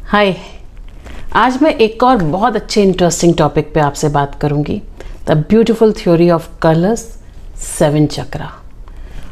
हाय, आज मैं एक और बहुत अच्छे इंटरेस्टिंग टॉपिक पे आपसे बात करूंगी। The beautiful theory of colours, 7 chakra.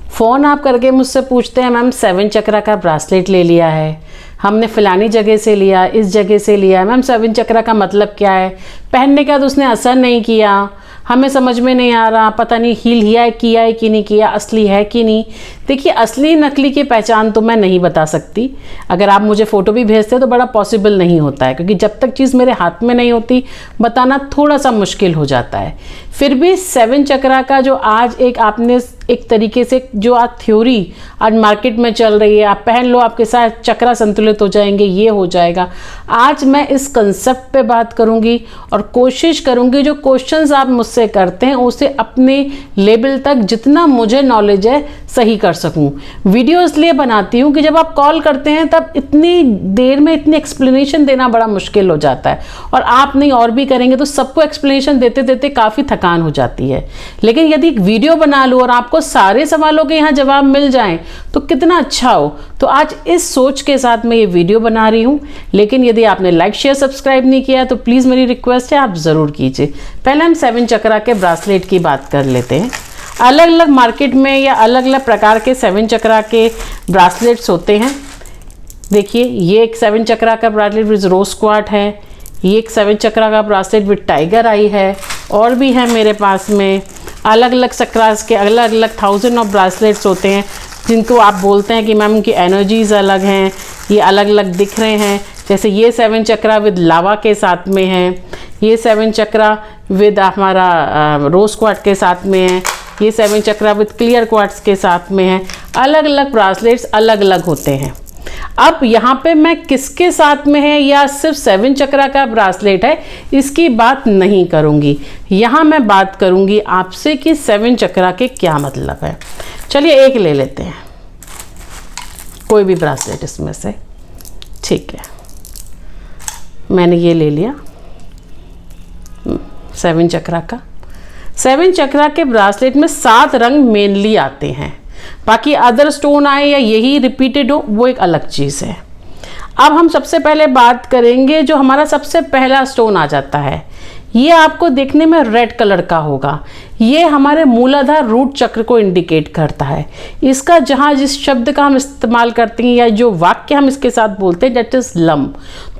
Phone आप करके मुझसे पूछते हैं मैम 7 चक्रा का ब्रासलेट ले लिया है, हमने फ़लानी जगह से लिया, इस जगह से लिया, मैम 7 चक्रा का मतलब क्या है? पहनने का तो उसने असर नहीं किया, हमें समझ में नहीं आ रहा, पता नहीं हील किया है कि नहीं किया, असली है कि नहीं। देखिए, असली नकली की पहचान तो मैं नहीं बता सकती। अगर आप मुझे फ़ोटो भी भेजते तो बड़ा पॉसिबल नहीं होता है, क्योंकि जब तक चीज़ मेरे हाथ में नहीं होती बताना थोड़ा सा मुश्किल हो जाता है। फिर भी 7 चक्रा का जो आज आपने एक तरीके से जो आज थ्योरी आज मार्केट में चल रही है, आप पहन लो आपके साथ चक्रा संतुलित हो जाएंगे, ये हो जाएगा। आज मैं इस कंसेप्ट पे बात करूंगी और कोशिश करूंगी जो क्वेश्चंस आप मुझसे करते हैं उसे अपने लेवल तक जितना मुझे नॉलेज है सही कर सकूं। वीडियो इसलिए बनाती हूं कि जब आप कॉल करते हैं तब इतनी देर में इतनी एक्सप्लेनेशन देना बड़ा मुश्किल हो जाता है, और आप नहीं और भी करेंगे तो सबको एक्सप्लेनेशन देते देते काफ़ी थकान हो जाती है। लेकिन यदि एक वीडियो बना लूँ और आपको सारे सवालों के यहाँ जवाब मिल जाएं तो कितना अच्छा हो। तो आज इस सोच के साथ मैं ये वीडियो बना रही हूँ। लेकिन यदि आपने लाइक शेयर सब्सक्राइब नहीं किया तो प्लीज़ मेरी रिक्वेस्ट है आप ज़रूर कीजिए। पहले हम 7 चक्रा के ब्रासलेट की बात कर लेते हैं। अलग अलग मार्केट में या अलग अलग प्रकार के 7 चक्रा के ब्रासलेट्स होते हैं। देखिए, ये एक 7 चक्रा का ब्रासलेट विद रोज क्वार्ट है, ये एक 7 चक्रा का ब्रासलेट विद टाइगर आई है, और भी है मेरे पास में। अलग अलग चक्रास के अलग अलग 1000 ऑफ ब्रासलेट्स होते हैं जिनको आप बोलते हैं कि मैम उनकी एनर्जीज अलग हैं, ये अलग अलग दिख रहे हैं। जैसे ये 7 चक्रा विद लावा के साथ में है, ये 7 चक्रा विद हमारा रोज क्वार्ट के साथ में है, ये 7 चक्रा विद क्लियर क्वार्ट्स के साथ में है। अलग अलग ब्रासलेट्स अलग अलग होते हैं। अब यहाँ पे मैं किसके साथ में है या सिर्फ 7 चक्रा का ब्रासलेट है इसकी बात नहीं करूँगी। यहाँ मैं बात करूँगी आपसे कि 7 चक्रा के क्या मतलब है। चलिए एक ले लेते हैं, कोई भी ब्रासलेट इसमें से। ठीक है, मैंने ये ले लिया 7 चक्रा का। 7 चक्रा के ब्रासलेट में 7 रंग मेनली आते हैं, बाकी अदर स्टोन आए या यही रिपीटेड हो वो एक अलग चीज़ है। अब हम सबसे पहले बात करेंगे जो हमारा सबसे पहला स्टोन आ जाता है, ये आपको देखने में रेड कलर का होगा। ये हमारे मूलाधार रूट चक्र को इंडिकेट करता है। इसका जहाँ जिस शब्द का हम इस्तेमाल करते हैं या जो वाक्य हम इसके साथ बोलते हैं दैट इज लम।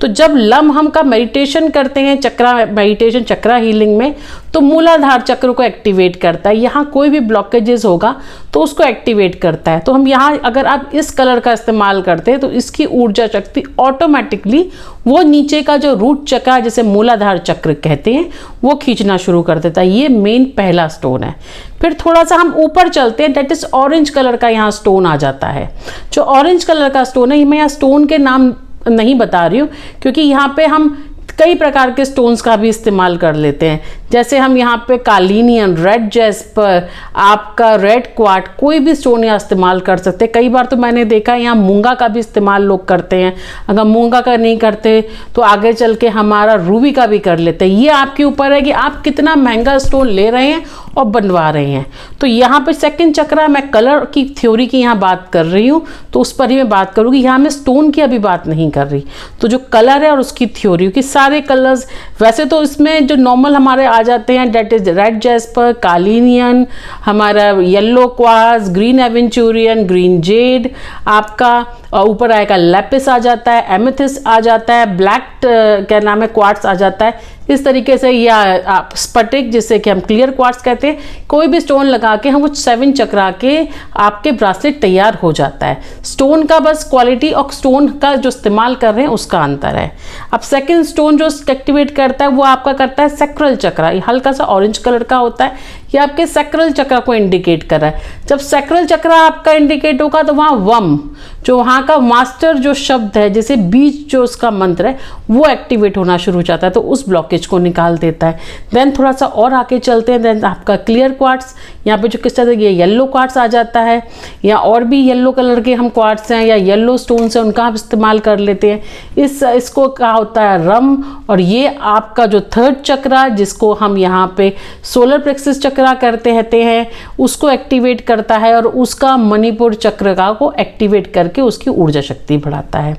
तो जब लम हम का मेडिटेशन करते हैं चक्रा मेडिटेशन चक्रा हीलिंग में, तो मूलाधार चक्र को एक्टिवेट करता है। यहाँ कोई भी ब्लॉकेजेस होगा तो उसको एक्टिवेट करता है। तो हम यहाँ अगर आप इस कलर का इस्तेमाल करते हैं तो इसकी ऊर्जा शक्ति ऑटोमेटिकली वो नीचे का जो रूट चक्र जिसे मूलाधार चक्र कहते हैं वो खींचना शुरू कर देता है। ये मेन पहला स्टोन है। फिर थोड़ा सा हम ऊपर चलते हैं, दैट इज ऑरेंज कलर का यहाँ स्टोन आ जाता है। जो ऑरेंज कलर का स्टोन है, मैं यहाँ स्टोन के नाम नहीं बता रही हूँ क्योंकि यहाँ पे हम कई प्रकार के स्टोन्स का भी इस्तेमाल कर लेते हैं। जैसे हम यहाँ पे कालीनियन, रेड जैस्पर, आपका रेड क्वार्ट, कोई भी स्टोन यहाँ इस्तेमाल कर सकते हैं। कई बार तो मैंने देखा है यहाँ मूंगा का भी इस्तेमाल लोग करते हैं। अगर मूंगा का नहीं करते तो आगे चल के हमारा रूबी का भी कर लेते हैं। ये आपके ऊपर है कि आप कितना महंगा स्टोन ले रहे हैं और बनवा रहे हैं। तो यहाँ पे 2nd चक्रा, मैं कलर की थ्योरी की यहाँ बात कर रही हूँ तो उस पर ही मैं बात करूँगी। यहाँ मैं स्टोन की अभी बात नहीं कर रही। तो जो कलर है और उसकी थ्योरी की सारे कलर्स, वैसे तो इसमें जो नॉर्मल हमारे आ जाते हैं that is red jasper, carnelian, हमारा yellow quartz, green aventurine, green jade, आपका ऊपर आएगा लेपिस आ जाता है, एमेथिस्ट आ जाता है, ब्लैक क्या नाम है क्वार्ट्स आ जाता है। इस तरीके से या आप स्फटिक जिसे कि हम क्लियर क्वार्ट्स कहते हैं, कोई भी स्टोन लगा के हम वो 7 चक्रा के आपके ब्रासलेट तैयार हो जाता है। स्टोन का बस क्वालिटी और स्टोन का जो इस्तेमाल कर रहे हैं उसका अंतर है। अब 2nd स्टोन जो एक्टिवेट करता है वो आपका करता है सैक्रल चक्रा। ये हल्का सा ऑरेंज कलर का होता है, ये आपके सैक्रल चक्र को इंडिकेट कर रहा है। जब सैक्रल चक्र आपका इंडिकेट होगा तो वहाँ वम, जो वहाँ का मास्टर जो शब्द है, जैसे बीज जो उसका मंत्र है वो एक्टिवेट होना शुरू हो जाता है, तो उस ब्लॉकेज को निकाल देता है। देन थोड़ा सा और आके चलते हैं, देन आपका क्लियर क्वार्ट्स, यहाँ पे जो किस तरह से ये येलो क्वार्ट्स आ जाता है, या और भी येलो कलर के हम क्वार्ट्स हैं या येलो स्टोन्स हैं उनका आप इस्तेमाल कर लेते हैं। इसको कहा होता है रम। और ये आपका जो 3rd चक्रा जिसको हम यहाँ पे सोलर प्लेक्सस चक्रा करते हैं उसको एक्टिवेट करता है और उसका मणिपुर चक्र का को एक्टिवेट करके उसकी ऊर्जा शक्ति बढ़ाता है।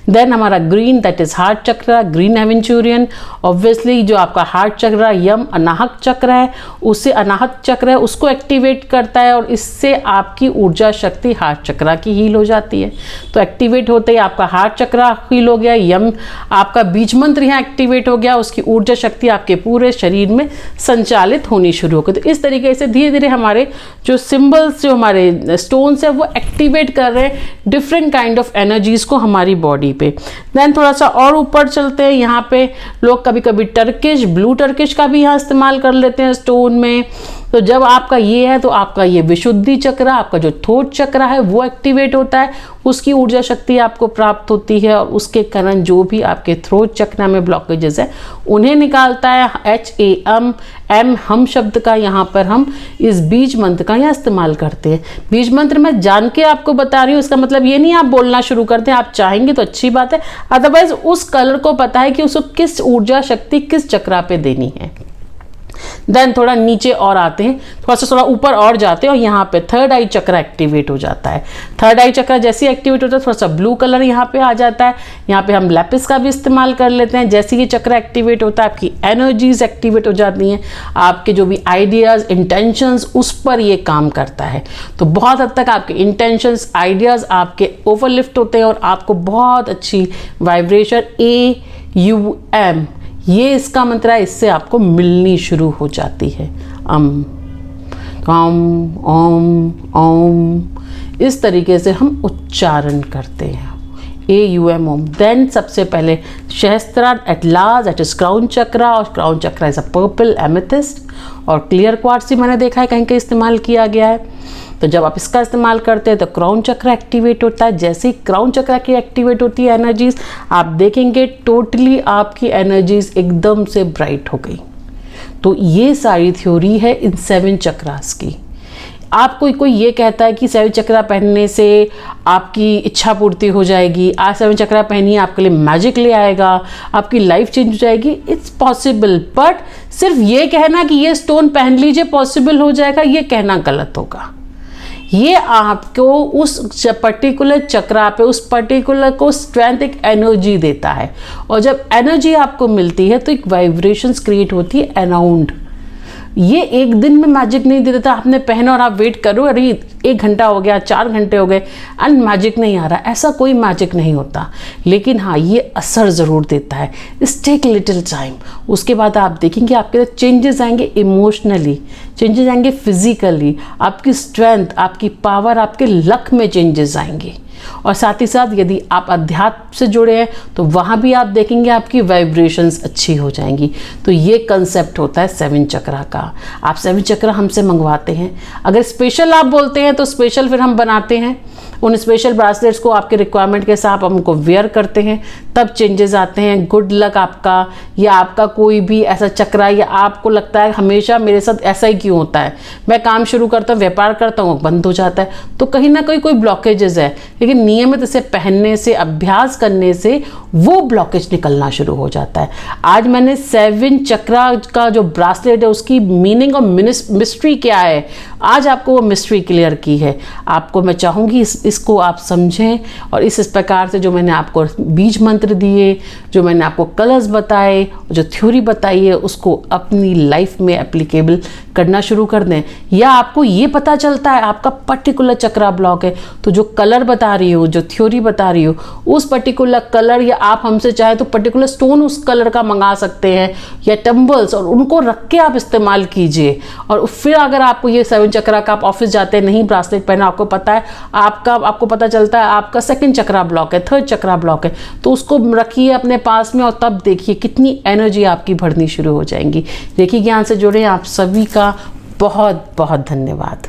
देन हमारा ग्रीन, दैट इज हार्ट चक्र, ग्रीन एवेंचुरियन। ऑब्वियसली जो आपका हार्ट चक्र यम अनाहत चक्र है, उससे अनाहत चक्र है उसको एक्टिवेट करता है और इससे आपकी ऊर्जा शक्ति हार्ट चक्र की हील हो जाती है। तो एक्टिवेट होते ही आपका हार्ट चक्र हील हो गया, यम आपका बीज मंत्र यहाँ एक्टिवेट हो गया, उसकी ऊर्जा शक्ति आपके पूरे शरीर में संचालित होनी शुरू हो गई। तो इस तरीके से धीरे धीरे हमारे जो सिंबल्स, जो हमारे स्टोन्स है वो एक्टिवेट कर रहे हैं डिफरेंट काइंड ऑफ एनर्जीज को हमारी बॉडी पे। देन थोड़ा सा और ऊपर चलते हैं, यहाँ पे लोग कभी कभी टर्किश, ब्लू टर्किश का भी यहाँ इस्तेमाल कर लेते हैं स्टोन में। तो जब आपका ये है तो आपका ये विशुद्धि चक्र, आपका जो थ्रोट चक्र है वो एक्टिवेट होता है, उसकी ऊर्जा शक्ति आपको प्राप्त होती है और उसके कारण जो भी आपके थ्रोट चक्र में ब्लॉकेजेस है उन्हें निकालता है। HAM हम शब्द का यहाँ पर हम इस बीज मंत्र का यहाँ इस्तेमाल करते हैं। बीज मंत्र मैं जान के आपको बता रही हूँ, इसका मतलब ये नहीं आप बोलना शुरू करते हैं, आप चाहेंगे तो अच्छी बात है, अदरवाइज उस कलर को पता है कि उसको किस ऊर्जा शक्ति किस चक्रा पे देनी है। देन थोड़ा नीचे और आते हैं, थोड़ा ऊपर और जाते हैं और यहाँ पे थर्ड आई चक्र एक्टिवेट हो जाता है। थर्ड आई चक्र जैसे एक्टिवेट होता है थोड़ा सा ब्लू कलर यहाँ पे आ जाता है। यहाँ पे हम लैपिस का भी इस्तेमाल कर लेते हैं। जैसे ये चक्र एक्टिवेट होता है आपकी एनर्जीज एक्टिवेट हो जाती हैं, आपके जो भी आइडियाज़, इंटेंशंस, उस पर ये काम करता है। तो बहुत हद तक आपके इंटेंशंस, आइडियाज़ आपके ओवरलिफ्ट होते हैं और आपको बहुत अच्छी वाइब्रेशन AUM ये इसका मंत्र है, इससे आपको मिलनी शुरू हो जाती है। ओम इस तरीके से हम उच्चारण करते हैं AUM ओम। देन सबसे पहले Sahasrara at last, that is crown chakra, और crown chakra is a purple amethyst और क्लियर क्वार्ट्ज भी मैंने देखा है कहीं कहीं इस्तेमाल किया गया है। तो जब आप इसका इस्तेमाल करते हैं तो क्राउन चक्र एक्टिवेट होता है। जैसे ही क्राउन चक्र की एक्टिवेट होती है एनर्जीज, आप देखेंगे टोटली आपकी एनर्जीज एकदम से ब्राइट हो गई। तो ये सारी थ्योरी है इन 7 चक्रास की। आप कोई ये कहता है कि 7 चक्रा पहनने से आपकी इच्छा पूर्ति हो जाएगी, आज 7 चक्रा पहनिए आपके लिए मैजिक ले आएगा, आपकी लाइफ चेंज हो जाएगी, इट्स पॉसिबल। बट सिर्फ ये कहना कि ये स्टोन पहन लीजिए पॉसिबल हो जाएगा, ये कहना गलत होगा। ये आपको उस पर्टिकुलर चक्रा पे, उस पर्टिकुलर को स्ट्रेंथ, एक एनर्जी देता है और जब एनर्जी आपको मिलती है तो एक वाइब्रेशंस क्रिएट होती है अराउंड। ये एक दिन में मैजिक नहीं दे देता, आपने पहना और आप वेट करो, अरे 1 घंटा हो गया, 4 घंटे हो गए एंड मैजिक नहीं आ रहा, ऐसा कोई मैजिक नहीं होता। लेकिन हाँ, ये असर ज़रूर देता है, इट्स टेक लिटिल टाइम। उसके बाद आप देखेंगे आपके अंदर चेंजेस आएंगे, इमोशनली चेंजेस आएंगे, फिजिकली आपकी स्ट्रेंथ, आपकी पावर, आपके लक में चेंजेस आएंगे। और साथ ही साथ यदि आप अध्यात्म से जुड़े हैं तो वहाँ भी आप देखेंगे आपकी वाइब्रेशंस अच्छी हो जाएंगी। तो ये कंसेप्ट होता है 7 चक्रा का। आप 7 चक्रा हमसे मंगवाते हैं, अगर स्पेशल आप बोलते हैं तो स्पेशल फिर हम बनाते हैं। उन स्पेशल ब्रासलेट्स को आपके रिक्वायरमेंट के हिसाब हम उनको वेयर करते हैं, तब चेंजेस आते हैं। गुड लक आपका, या आपका कोई भी ऐसा चक्रा, या आपको लगता है हमेशा मेरे साथ ऐसा ही क्यों होता है, मैं काम शुरू करता हूँ, व्यापार करता हूँ, बंद हो जाता है, तो कहीं ना कहीं कोई ब्लॉकेजेस है। लेकिन नियमित इसे पहनने से, अभ्यास करने से वो ब्लॉकेज निकलना शुरू हो जाता है। आज मैंने 7 चक्रा का जो ब्रासलेट है उसकी मीनिंग और मिस्ट्री क्या है, आज आपको वो मिस्ट्री क्लियर की है। आपको मैं चाहूँगी इसको आप समझें और इस प्रकार से जो मैंने आपको बीज मंत्र दिए, जो मैंने आपको कलर्स बताए, जो थ्योरी बताई है, उसको अपनी लाइफ में एप्लीकेबल करना शुरू कर दें। या आपको ये पता चलता है आपका पर्टिकुलर चक्रा ब्लॉक है, तो जो कलर बता रही हो, जो थ्योरी बता रही हो, उस पर्टिकुलर कलर, या आप हमसे चाहे तो पर्टिकुलर स्टोन उस कलर का मंगा सकते हैं, या टम्बल्स, और उनको रख के आप इस्तेमाल कीजिए। और फिर अगर आपको ये 7 चक्रा का, आप ऑफिस जाते हैं, नहीं ब्रासलेट पहना, आपको पता है आपको पता चलता है आपका 2nd चक्रा ब्लॉक है, 3rd चक्रा ब्लॉक है, तो उसको रखिए अपने पास में और तब देखिए कितनी एनर्जी आपकी बढ़नी शुरू हो जाएंगी। देखिए ज्ञान से जुड़े आप सभी का बहुत बहुत धन्यवाद।